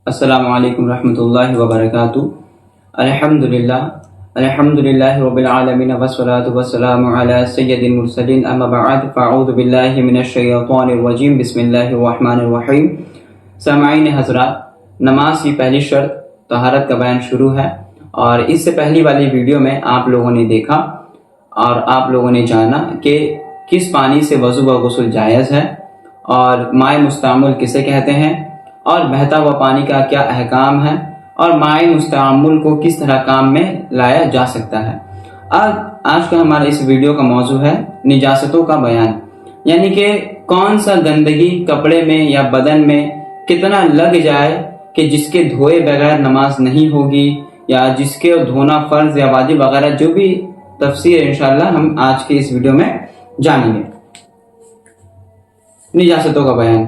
السلام علیکم ورحمۃ اللہ وبرکاتہ۔ الحمدللہ رب العالمین والصلاة والسلام علی سید المرسلین، اما بعد فاعوذ باللہ من الشیطان الرجیم، بسم اللہ الرحمن الرحیم۔ سامعین حضرات، نماز کی پہلی شرط طہارت کا بیان شروع ہے، اور اس سے پہلی والی ویڈیو میں آپ لوگوں نے دیکھا اور آپ لوگوں نے جانا کہ کس پانی سے وضو و غسل جائز ہے، اور مائع مستعمل کسے کہتے ہیں، اور بہتا ہوا پانی کا کیا احکام ہے، اور مائع مستعمل کو کس طرح کام میں لایا جا سکتا ہے۔ آج کا ہمارا اس ویڈیو کا موضوع ہے نجاستوں کا بیان، یعنی کہ کون سا گندگی کپڑے میں یا بدن میں کتنا لگ جائے کہ جس کے دھوئے بغیر نماز نہیں ہوگی، یا جس کے دھونا فرض یا واجب وغیرہ، جو بھی تفسیر انشاءاللہ ہم آج کے اس ویڈیو میں جانیں گے۔ نجاستوں کا بیان۔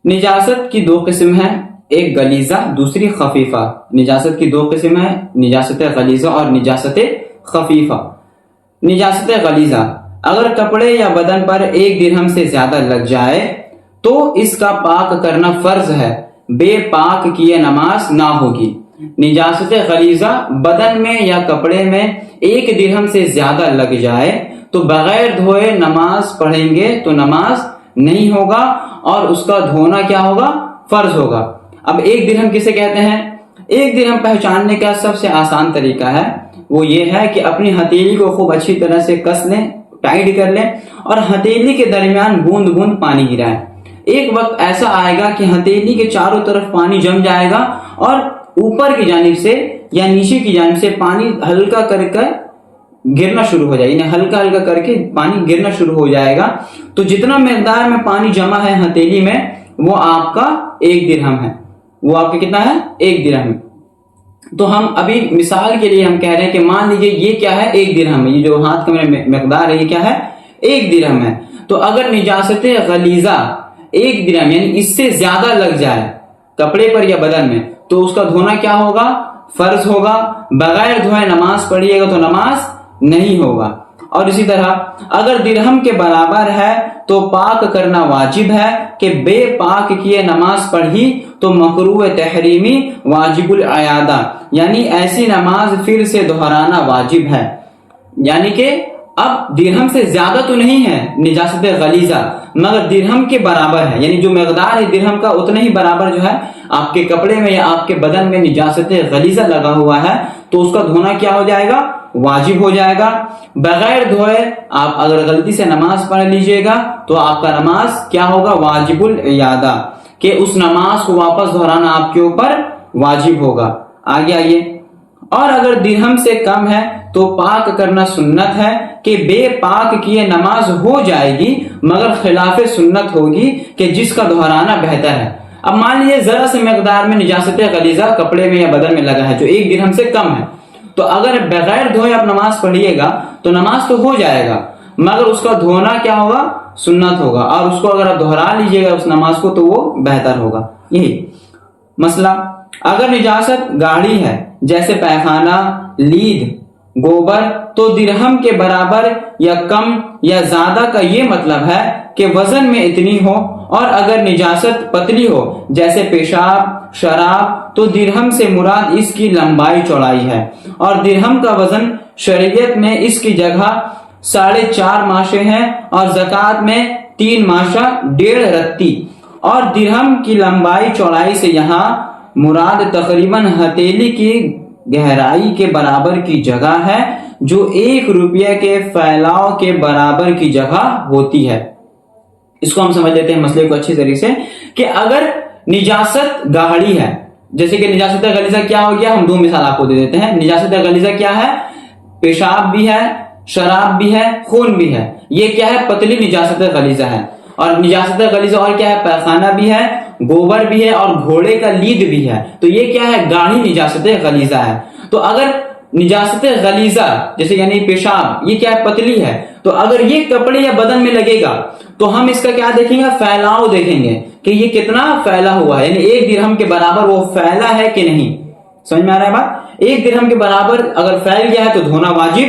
نجاست کی دو قسم ہیں، ایک غلیظہ، دوسری خفیفہ۔ نجاست کی دو قسم ہیں، نجاست غلیظہ اور نجاست خفیفہ۔ نجاست غلیظہ، اگر کپڑے یا بدن پر 1 درہم سے زیادہ لگ جائے تو اس کا پاک کرنا فرض ہے، بے پاک کیے نماز نہ ہوگی۔ نجاست غلیظہ بدن میں یا کپڑے میں 1 درہم سے زیادہ لگ جائے تو بغیر دھوئے نماز پڑھیں گے تو نماز نہیں ہوگا، اور اس کا دھونا کیا ہوگا؟ فرض ہوگا۔ اب 1 درہم کسے کہتے ہیں؟ 1 درہم پہچاننے کا سب سے آسان طریقہ ہے، وہ یہ ہے کہ اپنی ہتھیلی کو خوب اچھی طرح سے کس لیں، ٹائٹ کر لیں، اور ہتھیلی کے درمیان بوند بوند پانی گرائیں۔ ایک وقت ایسا آئے گا کہ ہتھیلی کے چاروں طرف پانی جم جائے گا، اور اوپر کی جانب سے یا نیچے کی جانب سے پانی ہلکا کر گرنا شروع ہو جائے، یعنی ہلکا ہلکا کر کے پانی گرنا شروع ہو جائے گا۔ تو جتنا مقدار میں پانی جمع ہے ہتھیلی میں، وہ آپ کا 1 درہم ہے۔ وہ آپ کا کتنا ہے؟ 1 درہم۔ تو ہم ابھی مثال کے لیے ہم کہہ رہے ہیں کہ مان لیجئے یہ کیا ہے؟ 1 درہم ہے، یہ جو ہاتھ کا مقدار ہے یہ کیا ہے؟ 1 درہم ہے۔ تو اگر نجاست غلیظہ 1 درہم یعنی اس سے زیادہ لگ جائے کپڑے پر یا بدن میں، تو اس کا دھونا کیا ہوگا؟ فرض ہوگا۔ بغیر دھوئے نماز پڑھیے گا تو نماز نہیں ہوگا۔ اور اسی طرح اگر درہم کے برابر ہے تو پاک کرنا واجب ہے، کہ بے پاک کیے نماز پڑھی تو مکروہ تحریمی واجب الاعادہ، یعنی ایسی نماز پھر سے دہرانا واجب ہے۔ یعنی کہ اب درہم سے زیادہ تو نہیں ہے نجاست غلیظہ، مگر درہم کے برابر ہے، یعنی جو مقدار ہے درہم کا اتنا ہی برابر جو ہے آپ کے کپڑے میں یا آپ کے بدن میں نجاست غلیظہ لگا ہوا ہے، تو اس کا دھونا کیا ہو جائے گا؟ واجب ہو جائے گا۔ بغیر دھوئے آپ اگر غلطی سے نماز پڑھ لیجئے گا تو آپ کا نماز کیا ہوگا؟ واجب الاعادہ، کہ اس نماز کو واپس دہرانا آپ کے اوپر واجب ہوگا۔ آگے آئیے۔ اور اگر درہم سے کم ہے تو پاک کرنا سنت ہے، کہ بے پاک کیے نماز ہو جائے گی، مگر خلاف سنت ہوگی کہ جس کا دہرانا بہتر ہے۔ اب مان لیجیے ذرا سے مقدار میں نجاست غلیظہ کپڑے میں یا بدن میں لگا ہے جو 1 درہم سے کم ہے، تو اگر بغیر دھوئے آپ نماز پڑھیے گا تو نماز تو ہو جائے گا، مگر اس کا دھونا کیا ہوگا؟ سنت ہوگا، اور اس کو اگر آپ دہرا لیجئے گا اس نماز کو تو وہ بہتر ہوگا۔ یہی مسئلہ۔ اگر نجاست گاڑھی ہے جیسے پیخانہ، لید، گوبر، تو درہم کے برابر یا کم یا زیادہ کا یہ مطلب ہے کہ وزن میں اتنی ہو، اور اگر نجاست پتلی ہو جیسے پیشاب، شراب، تو درہم سے مراد اس کی لمبائی چوڑائی ہے، اور درہم کا وزن شریعت میں اس کی جگہ 4.5 ماشے ہے، اور زکوٰۃ میں 3 ماشہ 1.5 رتی، اور درہم کی لمبائی چوڑائی سے یہاں مراد تقریباً ہتھیلی کی گہرائی کے برابر کی جگہ ہے، جو 1 روپیہ کے پھیلاؤ کے برابر کی جگہ ہوتی ہے۔ اس کو ہم سمجھ لیتے ہیں مسئلے کو اچھی طریقے سے، کہ اگر نجاست گاڑھی ہے، جیسے کہ نجاست غلیظہ کیا ہو گیا، ہم 2 مثال آپ کو دے دیتے ہیں۔ نجاست غلیظہ کیا ہے؟ پیشاب بھی ہے، شراب بھی ہے، خون بھی ہے، یہ کیا ہے؟ پتلی نجاست غلیظہ ہے۔ اور نجاست غلیظہ اور کیا ہے؟ پیخانہ بھی ہے، گوبر بھی ہے، اور گھوڑے کا لید بھی ہے، تو یہ کیا ہے؟ گاڑھی نجاست غلیظہ ہے۔ تو اگر نجاست غلیظہ جیسے یعنی پیشاب یہ کیا ہے؟ پتلی ہے، تو اگر یہ کپڑے یا بدن میں لگے گا تو ہم اس کا کیا دیکھیں گے؟ پھیلاؤ دیکھیں گے کہ یہ کتنا پھیلا ہوا ہے، یعنی 1 درہم کے برابر وہ پھیلا ہے کہ نہیں۔ سمجھ میں آ رہا ہے بات؟ 1 درہم کے برابر اگر پھیل گیا ہے تو دھونا واجب،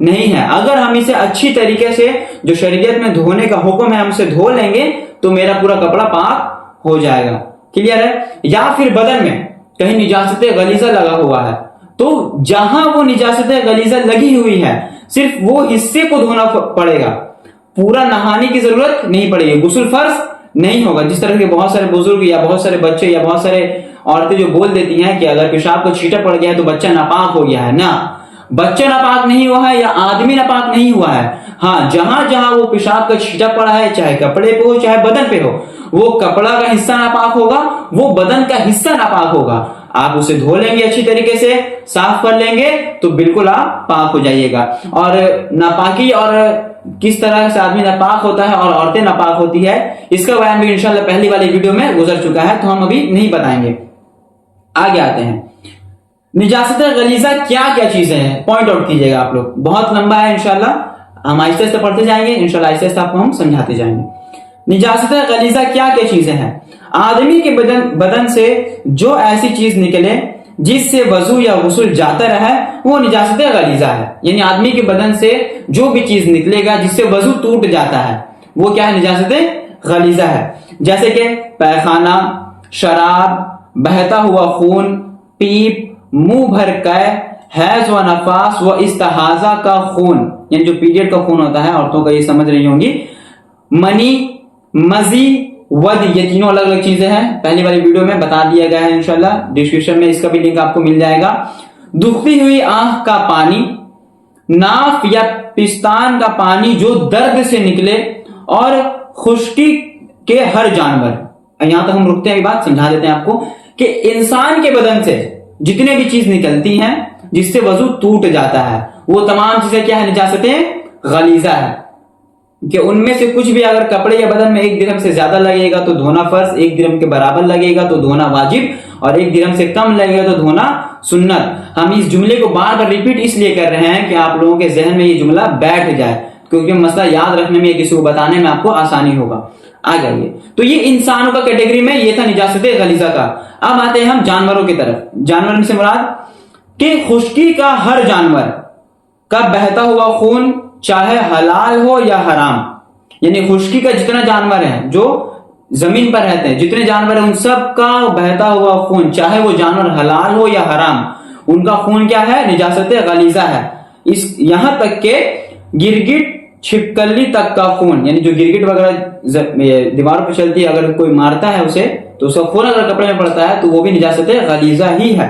نہیں ہے. اگر ہم اسے اچھی طریقے سے جو شریعت میں دھونے کا حکم ہے ہم اسے دھو لیں گے تو میرا پورا کپڑا پاک ہو جائے گا. کلیئر ہے؟ یا پھر بدن میں کہیں نجاست غلیظہ لگا ہوا ہے تو جہاں وہ نجاست غلیظہ لگی ہوئی ہے صرف وہ حصے کو دھونا پڑے گا, پورا نہانے کی ضرورت نہیں پڑے گی, غسل فرض نہیں ہوگا. جس طرح کے بہت سارے بزرگ یا بہت سارے بچے یا بہت سارے عورتیں جو بول دیتی ہیں کہ اگر پیشاب کو چھینٹا پڑ گیا ہے تو بچہ ناپاک ہو گیا ہے. نہ, بچہ ناپاک نہیں ہوا ہے یا آدمی ناپاک نہیں ہوا ہے. ہاں, جہاں جہاں وہ پیشاب کا چھینٹا پڑا ہے, چاہے کپڑے پہ ہو چاہے بدن پہ ہو, وہ کپڑا کا حصہ ناپاک ہوگا, وہ بدن کا حصہ ناپاک ہوگا. آپ اسے دھو لیں گے اچھی طریقے سے, صاف کر لیں گے تو بالکل آپ پاک ہو جائیے گا. اور ناپاکی اور کس طرح سے آدمی ناپاک ہوتا ہے اور عورتیں ناپاک ہوتی ہے اس کا بیان بھی انشاءاللہ پہلی والی ویڈیو میں گزر چکا ہے, تو ہم ابھی نہیں بتائیں گے. آگے آتے ہیں, نجاست غلیظہ کیا کیا چیزیں ہیں, پوائنٹ آؤٹ کیجئے گا آپ لوگ. بہت لمبا ہے, انشاءاللہ ہم آہستہ آہستہ پڑھتے جائیں گے, انشاءاللہ آہستہ آہستہ آپ کو ہم سمجھاتے جائیں گے. نجاست غلیظہ کیا کیا چیزیں ہیں؟ آدمی کے بدن سے جو ایسی چیز نکلے جس سے وضو یا غسل جاتا رہے وہ نجاست غلیظہ ہے. یعنی آدمی کے بدن سے جو بھی چیز نکلے گا جس سے وضو ٹوٹ جاتا ہے وہ کیا ہے؟ نجاست غلیظہ ہے. جیسے کہ پیخانہ, شراب, بہتا ہوا خون, پیپ, منہ بھر قے, حیض و نفاس و استحاضہ کا خون, یعنی جو پیریڈ کا خون ہوتا ہے عورتوں کا, یہ سمجھ رہی ہوں گی, منی, مزی, ود, یہ تینوں الگ الگ چیزیں ہیں, پہلی والی ویڈیو میں بتا دیا گیا ہے, انشاءاللہ ڈسکرپشن میں اس کا بھی لنک آپ کو مل جائے گا. دکھتی ہوئی آنکھ کا پانی, ناف یا پستان کا پانی جو درد سے نکلے, اور خشکی کے ہر جانور. یہاں تک ہم رکتے ہیں, بات سمجھا دیتے ہیں آپ کو کہ انسان کے بدن سے جتنے بھی چیز نکلتی ہیں جس سے وضو ٹوٹ جاتا ہے وہ تمام چیزیں کیا ہے؟ نجاست غلیظہ ہے. کہ ان میں سے کچھ بھی اگر کپڑے یا بدن میں 1 درہم سے زیادہ لگے گا تو دھونا فرض, 1 درہم کے برابر لگے گا تو دھونا واجب, اور 1 درہم سے کم لگے گا تو دھونا سنت. ہم اس جملے کو بار بار ریپیٹ اس لیے کر رہے ہیں کہ آپ لوگوں کے ذہن میں یہ جملہ بیٹھ جائے, کیونکہ مسئلہ یاد رکھنے میں کسی کو بتانے میں آپ کو آسانی ہوگا. آ جائیے. تو یہ انسانوں کا کیٹیگری میں یہ تھا نجاست غلیظہ کا. اب آتے ہیں ہم جانوروں کی طرف. جانور سے مراد کہ خشکی کا ہر جانور کا بہتا ہوا خون چاہے حلال ہو یا حرام, یعنی خشکی کا جتنا جانور ہے جو زمین پر رہتے ہیں, جتنے جانور ہیں ان سب کا بہتا ہوا خون چاہے وہ جانور حلال ہو یا حرام, ان کا خون کیا ہے؟ نجاست غلیظہ ہے. یہاں تک کہ گرگٹ چھپکلی تک کا خون, یعنی جو گرگٹ وغیرہ دیوار پہ چلتی ہے اگر کوئی مارتا ہے اسے تو اس کا خون اگر کپڑے میں پڑتا ہے تو وہ بھی نجاست غلیظہ ہی ہے.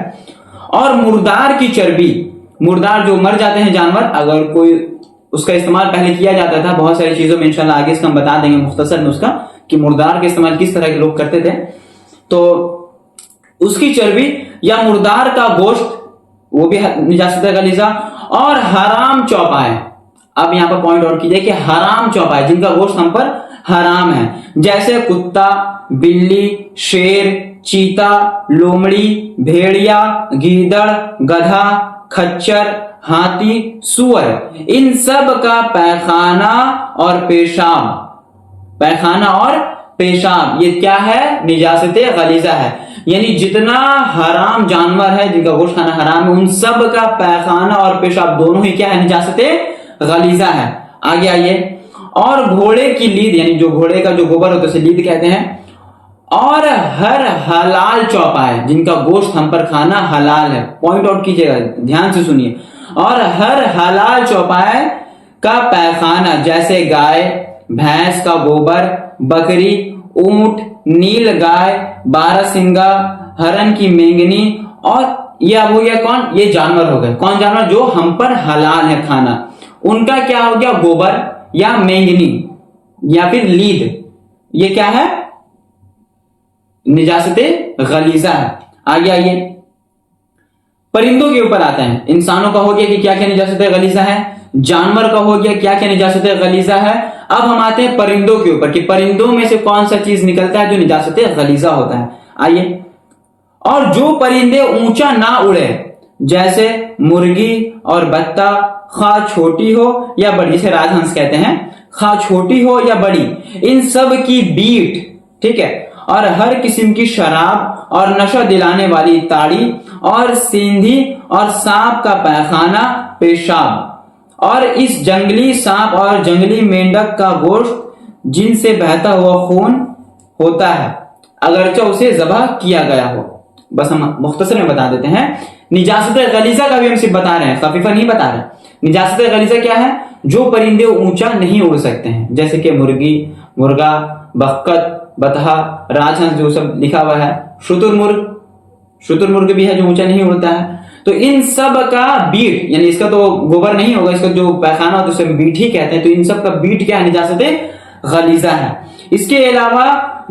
اور مردار کی چربی, مردار جو مر جاتے ہیں جانور, اگر کوئی اس کا استعمال پہلے کیا جاتا تھا بہت ساری چیزوں میں, انشاءاللہ آگے اس کا ہم بتا دیں گے مختصر میں اس کا کہ مردار کے استعمال کس طرح کے لوگ کرتے تھے, تو اس کی چربی یا مردار کا گوشت وہ بھی نجاست غلیظہ. اور حرام چوپائے, اب یہاں پر پوائنٹ آؤٹ کیجئے کہ حرام چوپائے جن کا گوشت ہم پر حرام ہے, جیسے کتا, بلی, شیر, چیتا, لومڑی, بھیڑیا, گیدڑ, گدھا, کھچر, ہاتھی, سور, ان سب کا پیخانہ اور پیشاب, پیخانہ اور پیشاب یہ کیا ہے؟ نجاست غلیظہ ہے. یعنی جتنا حرام جانور ہے جن کا گوشت کھانا حرام ہے ان سب کا پیخانہ اور پیشاب دونوں ہی کیا ہے؟ نجاست غلیظہ ہے. آگے آئیے. اور گھوڑے کی لید, یعنی جو گھوڑے کا جو گوبر ہوتا ہے اسے لید کہتے ہیں. اور ہر حلال چوپائے جن کا گوشت ہم پر کھانا حلال ہے, پوائنٹ آؤٹ کیجئے گا, دھیان سے سنیے. اور ہر حلال چوپائے کا پیخانہ جیسے گائے, بھینس کا گوبر, بکری, اونٹ, نیل گائے, باراسنگا, ہرن کی مینگنی, اور یہ اب ہو گیا کون؟ یہ جانور ہو گئے. کون جانور؟ جو ہم پر حلال ہے کھانا, ان کا کیا ہو گیا؟ گوبر یا مینگنی یا پھر لید, یہ کیا ہے؟ نجاست غلیظہ ہے. آگے آئیے. پرندوں کے اوپر آتے ہیں. انسانوں کا ہو گیا کہ کیا کیا نجاست غلیظہ ہے, جانور کا ہو گیا کیا کیا نجاست غلیظہ ہے. اب ہم آتے ہیں پرندوں کے اوپر کہ پرندوں میں سے کون سا چیز نکلتا ہے جو نجاست غلیظہ ہوتا ہے. آئیے. اور جو پرندے اونچا نہ اڑے جیسے مرغی اور بطہ, خواہ چھوٹی ہو یا بڑی, جسے راج ہنس کہتے ہیں, خواہ چھوٹی ہو یا بڑی, ان سب کی بیٹ, ٹھیک ہے, اور ہر قسم کی شراب اور نشہ دلانے والی تاڑی اور سیندھی اور سانپ کا پیخانہ, پیشاب, اور اس جنگلی سانپ اور جنگلی مینڈک کا گوشت جن سے بہتا ہوا خون ہوتا ہے اگرچہ اسے ذبح کیا گیا ہو. بس ہم مختصر میں بتا دیتے ہیں. نجاست غلیظہ کا بھی ہم صرف بتا رہے ہیں, خفیفہ نہیں بتا رہے. نجاست غلیظہ کیا ہے؟ جو پرندے اونچا نہیں اڑ سکتے ہیں, جیسے کہ مرغی, مرغا, بخت, بطخ, راج ہنس جو سب لکھا ہوا ہے, شتر مرغ بھی ہے جو اونچا نہیں اڑتا ہے. تو ان سب کا بیٹ, یعنی اس کا تو گوبر نہیں ہوگا, اس کا جو پیخانہ ہوتا ہے اسے بیٹ ہی کہتے ہیں. تو ان سب کا بیٹ کیا ہے؟ نجاست غلیظہ ہے. اس کے علاوہ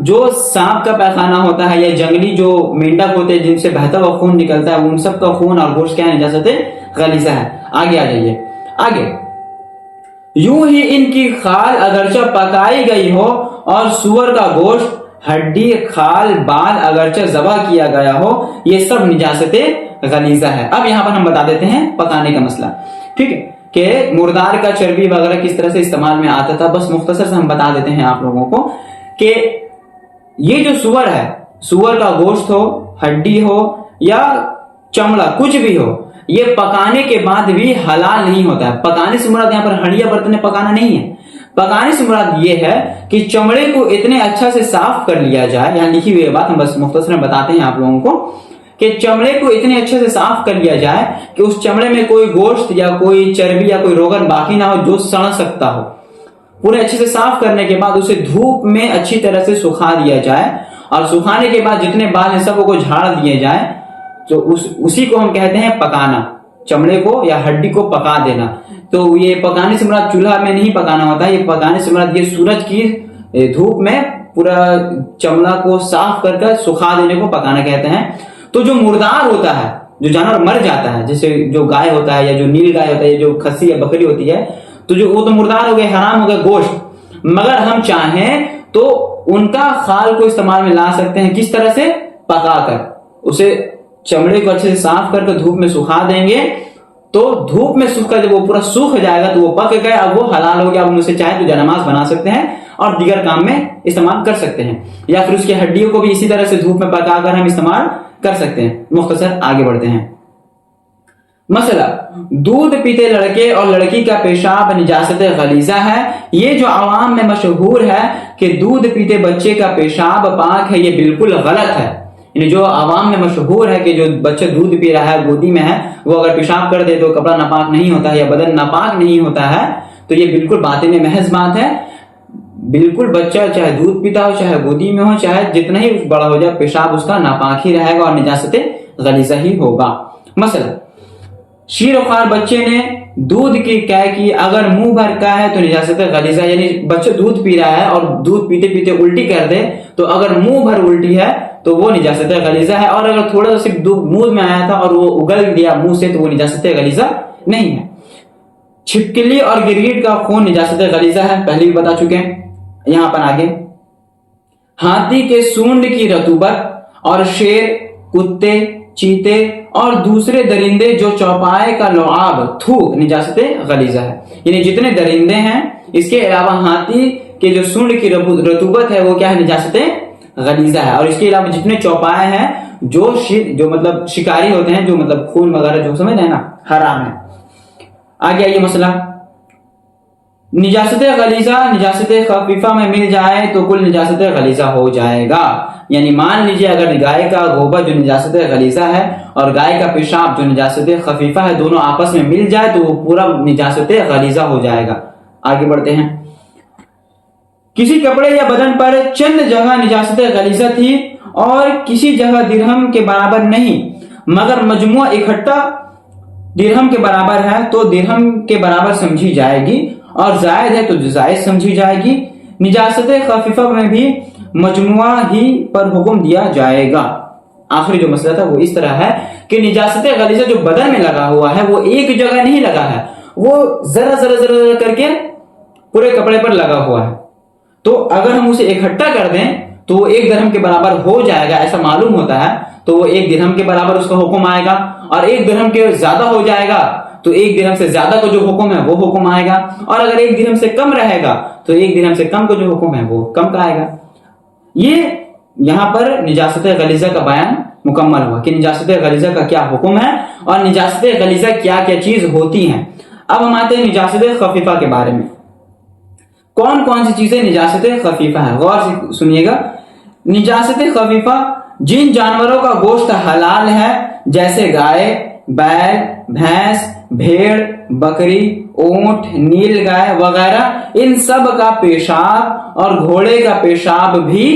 جو سانپ کا پیخانہ ہوتا ہے یا جنگلی جو مینڈک ہوتے ہیں جن سے بہتا ہوا خون نکلتا ہے, ان سب کا خون اور گوشت کیا ہے؟ نجاست غلیظہ ہے. آگے آ جائیے. آگے یوں ہی ان کی کھال اگرچہ پکائی گئی ہو اور سور کا گوشت, ہڈی, کھال, بال اگرچہ ذبح کیا گیا ہو, یہ سب نجاست غلیظہ ہے. اب یہاں پر ہم بتا دیتے ہیں پکانے کا مسئلہ, ٹھیک ہے, کہ مردار کا چربی وغیرہ کس طرح سے استعمال میں آتا تھا. بس مختصر سے ہم بتا دیتے ہیں آپ لوگوں کو کہ یہ جو سور ہے, سور کا گوشت ہو, ہڈی ہو یا چمڑا, کچھ بھی ہو, یہ پکانے کے بعد بھی حلال نہیں ہوتا ہے. پکانے سے مراد یہاں پر ہڈیاں برتن پکانا نہیں ہے. پکانے سے مراد یہ ہے کہ چمڑے کو اتنے اچھا سے صاف کر لیا جائے. یہاں لکھی ہوئی بات ہم بس مختصر میں بتاتے ہیں آپ لوگوں کو کہ چمڑے کو اتنے اچھے سے صاف کر لیا جائے کہ اس چمڑے میں کوئی گوشت یا کوئی چربی یا کوئی روغن باقی نہ ہو جو سڑ سکتا ہو. پورے اچھے سے صاف کرنے کے بعد اسے دھوپ میں اچھی طرح سے سکھا دیا جائے, اور سکھانے کے بعد جتنے بال ہیں سب کو جھاڑ دیے جائیں. تو اسی کو ہم کہتے ہیں پکانا, چمڑے کو یا ہڈی کو پکا دینا. تو یہ پکانے سے مراد چولہا میں نہیں پکانا ہوتا ہے. یہ پکانے سے مراد یہ سورج کی دھوپ میں پورا چمڑا کو صاف کر کر سکھا دینے کو پکانا کہتے ہیں. تو جو مردار ہوتا ہے, جو جانور مر جاتا ہے, جیسے جو گائے ہوتا ہے یا جو نیل گائے ہوتا ہے, جو کھسی یا بکری ہوتی ہے, تو جو وہ تو مردار ہو گئے, حرام ہو گئے گوشت. مگر ہم چاہیں تو ان کا خال کو استعمال میں لا سکتے ہیں. کس طرح سے؟ پکا کر اسے چمڑے کو اچھے سے صاف کر کے دھوپ میں سکھا دیں گے. تو دھوپ میں سوکھ کر جب وہ پورا سوکھ جائے گا تو وہ پک گئے, اب وہ حلال ہو گیا. اب اسے چاہے تو جانماز بنا سکتے ہیں اور دیگر کام میں استعمال کر سکتے ہیں, یا پھر اس کی ہڈیوں کو بھی اسی طرح سے دھوپ میں پکا کر ہم استعمال کر سکتے ہیں. مختصر آگے بڑھتے ہیں. مسئلہ دودھ پیتے لڑکے اور لڑکی کا پیشاب نجاست غلیظہ ہے. یہ جو عوام میں مشہور ہے کہ دودھ پیتے بچے کا پیشاب پاک ہے, یہ بالکل غلط ہے. یعنی جو عوام میں مشہور ہے کہ جو بچہ دودھ پی رہا ہے, گودی میں ہے, وہ اگر پیشاب کر دے تو کپڑا ناپاک نہیں ہوتا ہے یا بدن ناپاک نہیں ہوتا ہے, تو یہ بالکل باطن محض بات ہے. بالکل بچہ چاہے دودھ پیتا ہو, چاہے گودی میں ہو, چاہے جتنا ہی بڑا ہو جائے, پیشاب اس کا ناپاک ہی رہے گا اور نجاست غلیظہ ہی ہوگا. مثلا شیر و خوار بچے نے دودھ کی کہہ کی, اگر منہ بھر کا ہے تو نجاست غلیظہ, یعنی بچہ دودھ پی رہا ہے اور دودھ پیتے پیتے الٹی کر دے, تو اگر منہ بھر الٹی ہے تو وہ نجاست غلیظہ ہے. اور اگر تھوڑا سا صرف دودھ منہ میں آیا تھا اور وہ اگل گیا منہ سے تو وہ نجاست غلیظہ نہیں ہے. چھپکلی اور گرگٹ کا خون نجاست غلیظہ ہے, پہلے بھی بتا چکے ہیں. یہاں پر آگے ہاتھی کے سونڈ کی رطوبت اور شیر, کتے, چیتے اور دوسرے درندے جو چوپائے کا لعاب تھوک نجاست غلیظہ ہے. یعنی جتنے درندے ہیں, اس کے علاوہ ہاتھی کے جو سونڈ کی رطوبت ہے وہ کیا ہے؟ نجاست غلیظہ ہے. اور اس کے علاوہ جتنے چوپائے ہیں جو مطلب شکاری ہوتے ہیں, جو مطلب خون وغیرہ جو سمجھ ہیں نا, حرام ہے. آگے آئیے مسئلہ نجاست غلیظہ نجاست خفیفہ میں مل جائے تو کل نجاست غلیظہ ہو جائے گا. یعنی مان لیجئے اگر گائے کا گوبر جو نجاست غلیظہ ہے اور گائے کا پیشاب جو نجاست خفیفہ ہے, دونوں آپس میں مل جائے تو وہ پورا نجاست غلیظہ ہو جائے گا. آگے بڑھتے ہیں. کسی کپڑے یا بدن پر چند جگہ نجاست غلیظہ تھی اور کسی جگہ درہم کے برابر نہیں, مگر مجموعہ اکٹھا درہم کے برابر ہے تو درہم کے برابر سمجھی جائے گی, اور زائد ہے تو زائد سمجھی جائے گی. نجاست خفیفہ میں بھی مجموعہ ہی پر حکم دیا جائے گا. آخری جو مسئلہ تھا وہ اس طرح ہے کہ نجاست غلیظہ جو بدن میں لگا ہوا ہے وہ ایک جگہ نہیں لگا ہے, وہ ذرا ذرا ذرا کر کے پورے کپڑے پر لگا ہوا ہے. تو اگر ہم اسے اکٹھا کر دیں تو وہ ایک درہم کے برابر ہو جائے گا, ایسا معلوم ہوتا ہے. تو وہ ایک درہم کے برابر اس کا حکم آئے گا, اور ایک درہم کے زیادہ ہو جائے گا تو ایک درہم سے زیادہ کو جو حکم ہے وہ حکم آئے گا, اور اگر ایک درہم سے کم رہے گا تو ایک درہم سے کم کو جو حکم ہے وہ کم کا آئے گا. یہ یہاں پر نجاست غلیظہ کا بیان مکمل ہوا کہ نجاست غلیظہ کا کیا حکم ہے اور نجاست غلیظہ کیا کیا چیز ہوتی ہیں. اب ہم آتے ہیں نجاست خفیفہ کے بارے میں. کون کون سی چیزیں نجاست خفیفہ ہے؟ غور سے سنیے گا. نجاست خفیفہ جن جانوروں کا گوشت حلال ہے جیسے گائے، بیل، بھینس، بھیڑ، بکری، اونٹ، نیل گائے وغیرہ، ان سب کا پیشاب اور گھوڑے کا پیشاب بھی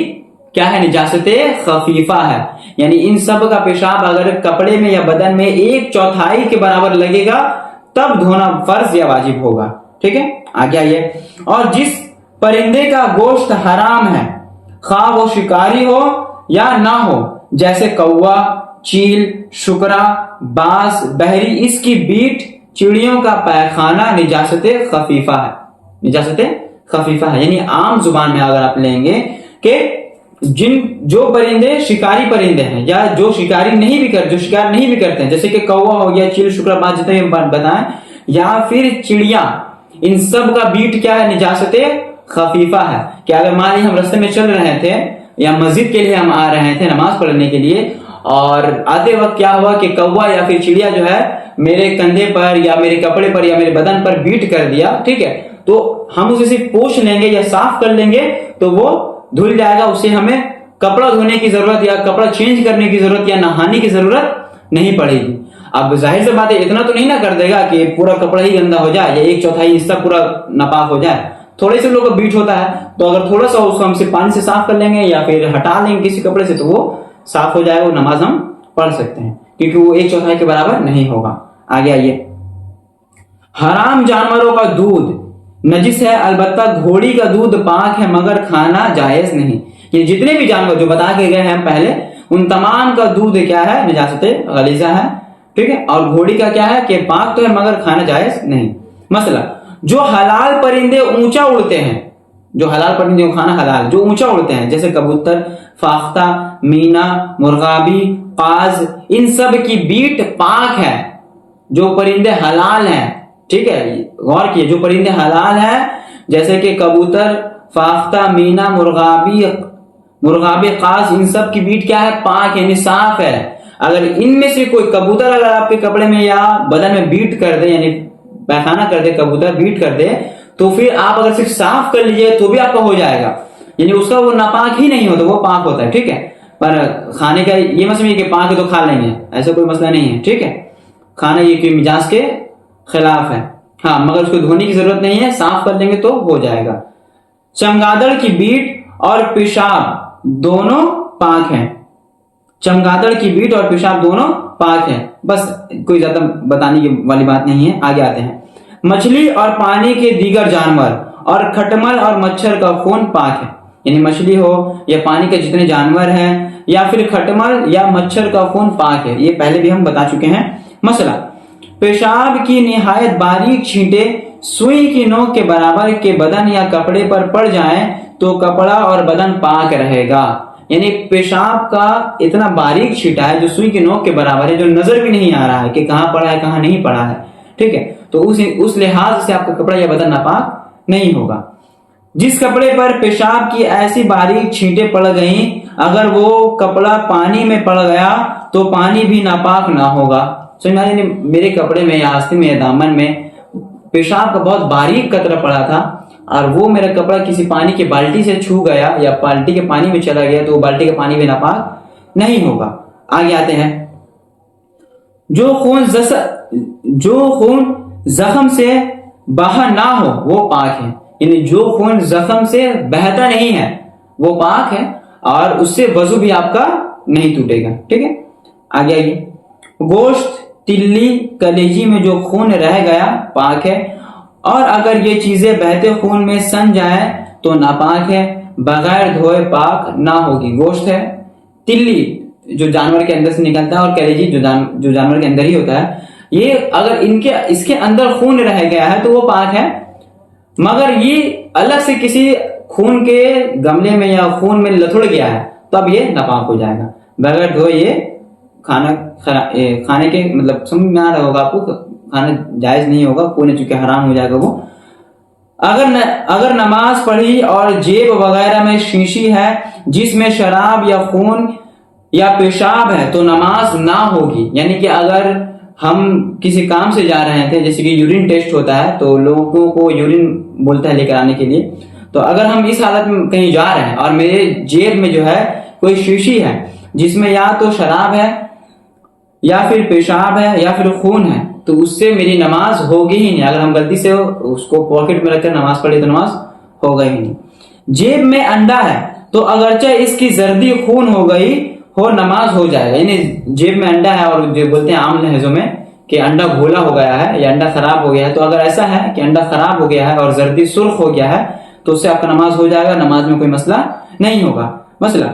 کیا ہے؟ نجاست خفیفہ ہے. یعنی ان سب کا پیشاب اگر کپڑے میں یا بدن میں 1/4 کے برابر لگے گا تب دھونا فرض یا واجب ہوگا. ٹھیک ہے، آگے آئیے. اور جس پرندے کا گوشت حرام ہے خواہ وہ شکاری ہو یا نہ ہو، جیسے کوا، چیل، شکرا، باز، بحری، اس کی بیٹ، چڑیوں کا پیخانہ نجاست خفیفہ ہے. نجاست خفیفہ ہے یعنی عام زبان میں اگر آپ لیں گے کہ جو پرندے شکاری پرندے ہیں یا جو شکار نہیں بھی کرتے ہیں، جیسے کہ کوا ہو گیا، چیل، شکرا، باز، جتنے بتائیں، یا پھر چڑیا، ان سب کا بیٹ کیا ہے؟ نجاست خفیفہ ہے. کہ اگر مان لیجیے ہم راستے میں چل رہے تھے یا مسجد کے لیے ہم آ رہے تھے نماز پڑھنے کے لیے، اور آتے وقت کیا ہوا کہ کوا یا پھر چڑیا جو ہے میرے کندھے پر یا میرے کپڑے پر یا میرے بدن پر بیٹ کر دیا، ٹھیک ہے، تو ہم اسے صرف پوچھ لیں گے یا صاف کر لیں گے تو وہ دھل جائے گا. اسے ہمیں کپڑا دھونے کی ضرورت یا کپڑا چینج کرنے کی ضرورت یا نہانے کی ضرورت نہیں پڑے گی. اب ظاہر سی بات ہے اتنا تو نہیں نہ کر دے گا کہ پورا کپڑا ہی گندا ہو جائے یا 1/4 حصہ پورا ناپاک ہو جائے. تھوڑے سے لوگ کا بیٹ ہوتا ہے تو اگر تھوڑا سا اس کو ہم سے پانی سے صاف کر لیں گے یا پھر ہٹا لیں گے کسی کپڑے سے تو وہ صاف ہو جائے گا، وہ نماز ہم پڑھ سکتے ہیں کیونکہ وہ 1/4 کے برابر نہیں ہوگا. آگے آئیے. حرام جانوروں کا دودھ نجس ہے، البتہ گھوڑی کا دودھ پاک ہے مگر کھانا جائز نہیں. یہ جتنے بھی جانور جو بتا کے گئے ہیں پہلے ان تمام کا دودھ کیا ہے؟ نجاست غلیظہ ہے. ٹھیک ہے، اور گھوڑی کا کیا ہے کہ پاک تو ہے مگر کھانا جائز نہیں. مثلا جو حلال پرندے اونچا اڑتے ہیں، جو حلال پرندے کھانا حلال جو اونچا اڑتے ہیں جیسے کبوتر، فاختہ، مینا، مرغابی، قاز، ان سب کی بیٹ پاک ہے. جو پرندے حلال ہیں، ٹھیک ہے، غور کیے، جو پرندے حلال ہیں جیسے کہ کبوتر، فاختہ، مینا، مرغابی، قاز، ان سب کی بیٹ کیا ہے؟ پاک یعنی صاف ہے. اگر ان میں سے کوئی کبوتر اگر آپ کے کپڑے میں یا بدن میں بیٹ کر دے یعنی پیخانہ کر دے، کبوتر بیٹ کر دے، تو پھر آپ اگر صرف صاف کر لیجئے تو بھی آپ کا ہو جائے گا. یعنی اس کا وہ ناپاک ہی نہیں ہوتا، وہ پاک ہوتا ہے. ٹھیک ہے، پر کھانے کا یہ مسئلہ ہے کہ پاک ہے تو کھا لیں گے، ایسا کوئی مسئلہ نہیں ہے. ٹھیک ہے، کھانا یہ کہ مجاز کے خلاف ہے، ہاں، مگر اس کو دھونے کی ضرورت نہیں ہے، صاف کر لیں گے تو ہو جائے گا. چمگادڑ کی بیٹ اور پیشاب دونوں پاک ہیں. چمگادڑ کی بیٹ اور پیشاب دونوں پاک ہیں. بس کوئی زیادہ بتانے کی والی بات نہیں ہے. آگے آتے ہیں. مچھلی اور پانی کے دیگر جانور اور کھٹمل اور مچھر کا خون پاک ہے. یعنی مچھلی ہو یا پانی کے جتنے جانور ہیں یا پھر کھٹمل یا مچھر کا خون پاک ہے. یہ پہلے بھی ہم بتا چکے ہیں. مثلا پیشاب کی نہایت باریک چھینٹے سوئی کی نوک کے برابر کے بدن یا کپڑے پر پڑ جائیں تو کپڑا اور بدن پاک رہے گا. یعنی پیشاب کا اتنا باریک چھینٹا ہے جو سوئی کی نوک کے برابر ہے، جو نظر بھی نہیں آ رہا ہے کہ کہاں پڑا ہے کہاں نہیں پڑا ہے. ٹھیک ہے، تو اس لحاظ سے آپ کا کپڑا یا بدن ناپاک نہیں ہوگا. جس کپڑے پر پیشاب کی ایسی باریک چھینٹیں پڑ گئیں اگر وہ کپڑا پانی میں پڑ گیا تو پانی بھی ناپاک نہ ہوگا. میرے کپڑے میں یا آستین میں یا دامن میں پیشاب کا بہت باریک قطرہ پڑا تھا اور وہ میرا کپڑا کسی پانی کی بالٹی سے چھو گیا یا بالٹی کے پانی میں چلا گیا تو وہ بالٹی کا پانی بھی ناپاک نہیں ہوگا. آگے آتے ہیں. جو خون زخم سے بہا نہ ہو وہ پاک ہے. یعنی جو خون زخم سے بہتا نہیں ہے وہ پاک ہے اور اس سے وضو بھی آپ کا نہیں ٹوٹے گا. ٹھیک ہے، آگے آئیے. گوشت، تلی، کلیجی میں جو خون رہ گیا پاک ہے اور اگر یہ چیزیں بہتے خون میں سن جائیں تو ناپاک ہے، بغیر دھوئے پاک نہ ہوگی. گوشت ہے، تلی جو جانور کے اندر سے نکلتا ہے اور کلیجی جو جانور کے اندر ہی ہوتا ہے، یہ اگر اس کے اندر خون رہ گیا ہے تو وہ پاک ہے، مگر یہ الگ سے کسی خون کے گملے میں یا خون میں لتھڑ گیا ہے تو اب یہ ناپاک ہو جائے گا. بغیر دھوئے یہ کھانے کے مطلب سمجھ میں آ رہا ہوگا آپ کو، کھانا جائز نہیں ہوگا، کونے چونکہ حرام ہو جائے گا وہ. اگر نماز پڑھی اور جیب وغیرہ میں شیشی ہے جس میں شراب یا خون یا پیشاب ہے تو نماز نہ ہوگی. یعنی کہ اگر ہم کسی کام سے جا رہے تھے، جیسے کہ یورین ٹیسٹ ہوتا ہے تو لوگوں کو یورین بولتا ہے لے کر آنے کے لیے، تو اگر ہم اس حالت میں کہیں جا رہے ہیں اور میرے جیب میں جو ہے کوئی شیشی ہے جس میں یا تو شراب ہے یا پھر پیشاب ہے یا پھر خون ہے، تو اس سے میری نماز ہوگی ہی نہیں. اگر ہم غلطی سے اس کو پاکٹ میں رکھ کر نماز پڑھی تو نماز ہوگا ہی نہیں. جیب میں انڈا ہے تو اگرچہ اس کی زردی خون ہو گئی ہو، نماز ہو جائے گا. یعنی جیب میں انڈا ہے اور جو بولتے ہیں عام لہجوں میں کہ انڈا گھولا ہو گیا ہے یا انڈا خراب ہو گیا ہے، تو اگر ایسا ہے کہ انڈا خراب ہو گیا ہے اور زردی سرخ ہو گیا ہے تو اس سے آپ کا نماز ہو جائے گا، نماز میں کوئی مسئلہ نہیں ہوگا. مسئلہ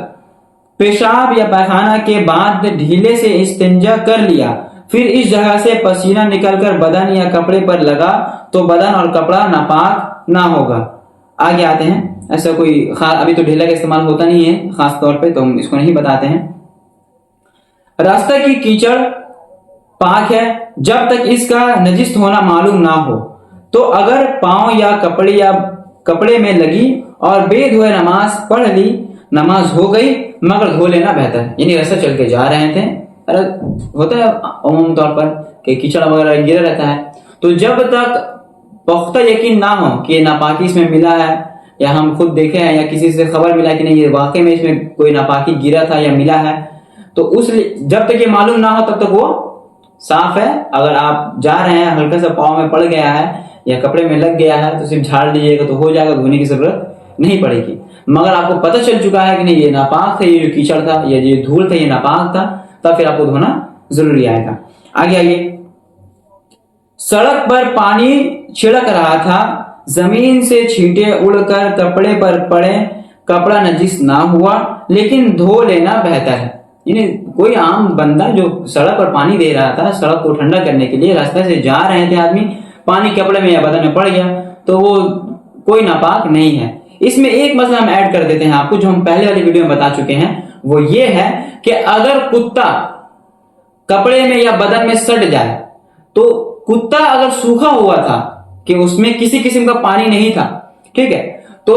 پیشاب یا پیخانہ کے بعد ڈھیلے سے استنجا کر لیا، پھر اس جگہ سے پسینہ نکل کر بدن یا کپڑے پر لگا تو بدن اور کپڑا ناپاک نہ ہوگا. آگے آتے ہیں. ایسا کوئی خاص ابھی تو ڈھیلا کا استعمال ہوتا نہیں ہے خاص طور پہ، تو ہم اس کو نہیں بتاتے ہیں. راستہ کی کیچڑ پاک ہے جب تک اس کا نجس ہونا معلوم نہ ہو، تو اگر پاؤں یا کپڑے میں لگی اور بے دھوئے نماز پڑھ لی، نماز ہو گئی مگر دھو لینا بہتر ہے. یعنی راستہ چل کے جا رہے تھے، ہوتا ہے عموم طور پر کہ کیچڑ وغیرہ گرا رہتا ہے، تو جب تک پختہ یقین نہ ہو کہ ناپاکی اس میں ملا ہے، یا ہم خود دیکھے ہیں یا کسی سے خبر ملا کہ نہیں یہ واقعی میں اس میں کوئی ناپاکی گرا تھا یا ملا ہے، تو جب تک یہ معلوم نہ ہو تب تک وہ صاف ہے. اگر آپ جا رہے ہیں ہلکا سا پاؤں میں پڑ گیا ہے یا کپڑے میں لگ گیا ہے تو صرف جھاڑ لیجیے گا تو ہو جائے گا، دھونے کی ضرورت نہیں پڑے گی. مگر آپ کو پتہ چل چکا ہے کہ نہیں یہ ناپاک تھا، یہ جو کیچڑ تھا یا یہ دھول تھا یہ ناپاک تھا، تب پھر آپ کو دھونا ضروری آئے گا. آگے سڑک پر پانی چھڑک رہا تھا، زمین سے چھینٹے اڑ کر کپڑے پر پڑے، کپڑا نجس نہ ہوا لیکن دھو لینا بہتر ہے. یعنی کوئی عام بندہ جو سڑک پر پانی دے رہا تھا، سڑک کو ٹھنڈا کرنے کے لیے راستے سے جا رہے تھے آدمی، پانی کپڑے میں یا بدن میں پڑ گیا تو وہ کوئی ناپاک نہیں ہے. اس میں ایک مسئلہ ہم ایڈ کر دیتے ہیں آپ کو جو ہم پہلے والی ویڈیو میں بتا چکے ہیں، وہ یہ ہے کہ اگر کتا کپڑے میں یا بدن میں سٹ جائے، تو کتا اگر سوکھا ہوا تھا کہ اس میں کسی قسم کا پانی نہیں تھا، ٹھیک ہے، تو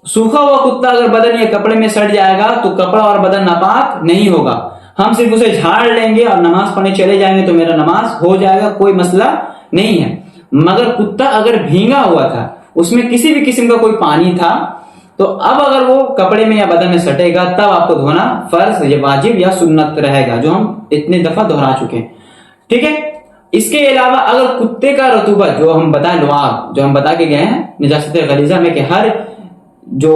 سوکھا ہوا کتا اگر بدن یا کپڑے میں سٹ جائے گا تو کپڑا اور بدن ناپاک نہیں ہوگا. ہم صرف اسے جھاڑ لیں گے اور نماز پڑھنے چلے جائیں گے تو میرا نماز ہو جائے گا، کوئی مسئلہ نہیں ہے. مگر کتا اگر بھیگا ہوا تھا، اس میں کسی بھی قسم کا کوئی پانی تھا، تو اب اگر وہ کپڑے میں یا بدن میں سٹے گا تب آپ کو دھونا فرض یا واجب یا سنت رہے گا، جو ہم اتنے دفعہ دہرا چکے ہیں. ٹھیک ہے. اس کے علاوہ اگر کتے کا رطوبت جو ہم بتائیں لعاب، جو ہم بتا کے گئے ہیں نجاست غلیظہ میں کہ ہر جو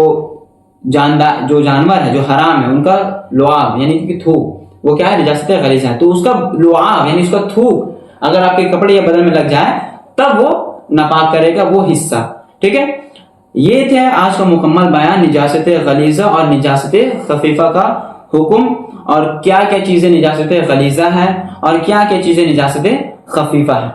جانور ہے جو حرام ہے ان کا لعاب یعنی کہ تھوک وہ کیا ہے نجاست غلیظہ ہے، تو اس کا لعاب یعنی اس کا تھوک اگر آپ کے کپڑے یا بدن میں لگ جائے تب وہ ناپاک کرے گا وہ حصہ. ٹھیک ہے. یہ تھے آج کا مکمل بیان نجاست غلیظہ اور نجاست خفیفہ کا حکم، اور کیا کیا چیزیں نجاست غلیظہ ہے اور کیا کیا چیزیں نجاست خفیفہ ہے.